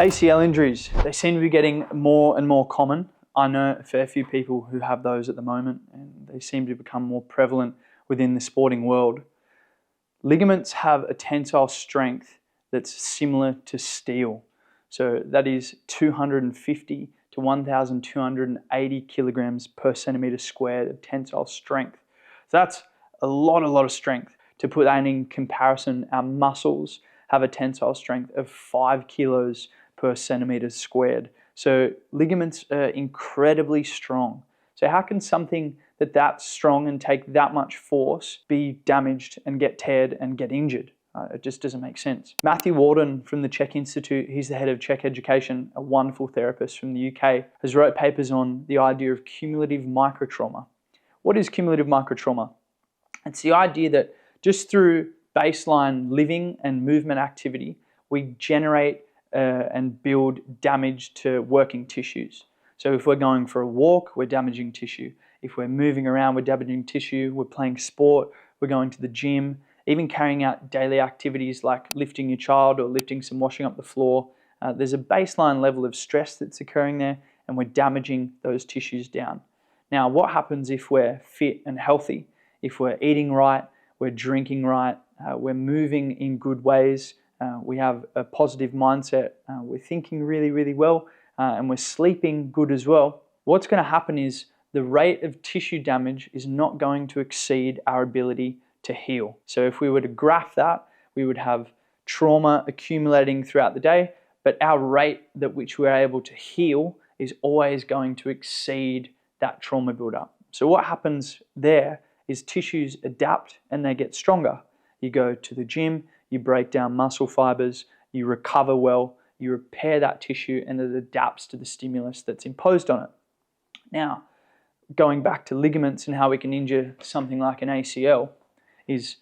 ACL injuries, they seem to be getting more and more common. I know a fair few people who have those at the moment, and they seem to become more prevalent within the sporting world. Ligaments have a tensile strength that's similar to steel. So that is 250 to 1,280 kilograms per centimeter squared of tensile strength. So that's a lot of strength. To put that in comparison, our muscles have a tensile strength of 5 kilos per centimeter squared. So ligaments are incredibly strong. So how can something that's strong and take that much force be damaged and get teared and get injured? It just doesn't make sense. Matthew Walden from the Czech Institute, he's the head of Czech Education, a wonderful therapist from the UK, has wrote papers on the idea of cumulative microtrauma. What is cumulative microtrauma? It's the idea that just through baseline living and movement activity, we generate and build damage to working tissues. So if we're going for a walk, we're damaging tissue. If we're moving around, we're damaging tissue. We're playing sport, we're going to the gym, even carrying out daily activities like lifting your child or lifting some washing up the floor. There's a baseline level of stress that's occurring there, and we're damaging those tissues down. Now, what happens if we're fit and healthy? If we're eating right, we're drinking right, we're moving in good ways, we have a positive mindset, we're thinking really well, and we're sleeping good as well. What's going to happen is the rate of tissue damage is not going to exceed our ability to heal. So if we were to graph that, we would have trauma accumulating throughout the day, but our rate at which we're able to heal is always going to exceed that trauma buildup. So what happens there is tissues adapt and they get stronger. You go to the gym, you break down muscle fibers, you recover well, you repair that tissue, and it adapts to the stimulus that's imposed on it. Now, going back to ligaments and how we can injure something like an ACL is,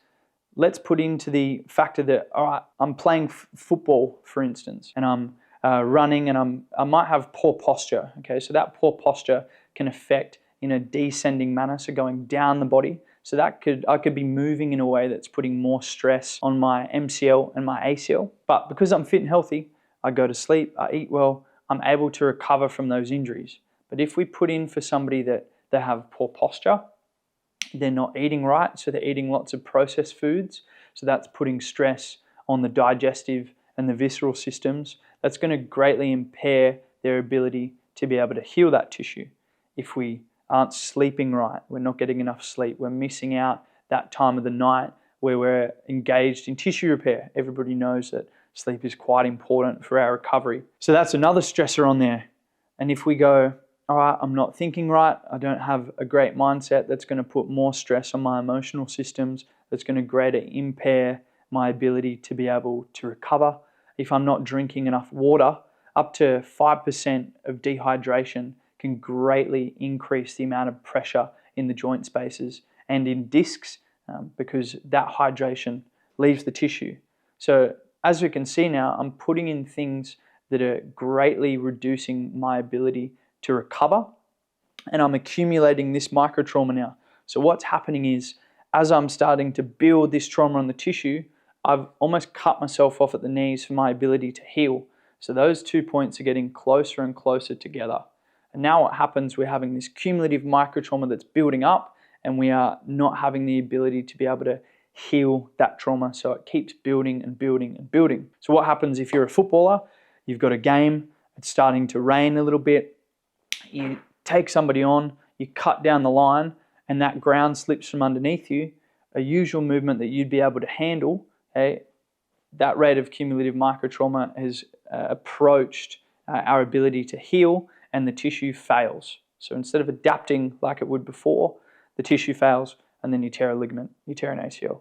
let's put into the factor that, all right, I'm playing football, for instance, and I'm running, and I might have poor posture. Okay, so that poor posture can affect in a descending manner, so going down the body. So that I could be moving in a way that's putting more stress on my MCL and my ACL. But because I'm fit and healthy, I go to sleep, I eat well, I'm able to recover from those injuries. But if we put in for somebody that they have poor posture, they're not eating right, so they're eating lots of processed foods, so that's putting stress on the digestive and the visceral systems, that's going to greatly impair their ability to be able to heal that tissue. If we aren't sleeping right, we're not getting enough sleep, we're missing out that time of the night where we're engaged in tissue repair. Everybody knows that sleep is quite important for our recovery. So that's another stressor on there. And if we go, all right, I'm not thinking right, I don't have a great mindset, that's going to put more stress on my emotional systems, that's going to greatly impair my ability to be able to recover. If I'm not drinking enough water, up to 5% of dehydration can greatly increase the amount of pressure in the joint spaces and in discs because that hydration leaves the tissue. So as we can see now, I'm putting in things that are greatly reducing my ability to recover, and I'm accumulating this microtrauma now. So what's happening is, as I'm starting to build this trauma on the tissue, I've almost cut myself off at the knees for my ability to heal. So those 2 points are getting closer and closer together. And now what happens, we're having this cumulative microtrauma that's building up, and we are not having the ability to be able to heal that trauma. So it keeps building and building and building. So what happens if you're a footballer, you've got a game, it's starting to rain a little bit, you take somebody on, you cut down the line, and that ground slips from underneath you, a usual movement that you'd be able to handle, that rate of cumulative microtrauma has approached our ability to heal, and the tissue fails. So instead of adapting like it would before, the tissue fails, and then you tear a ligament, you tear an ACL.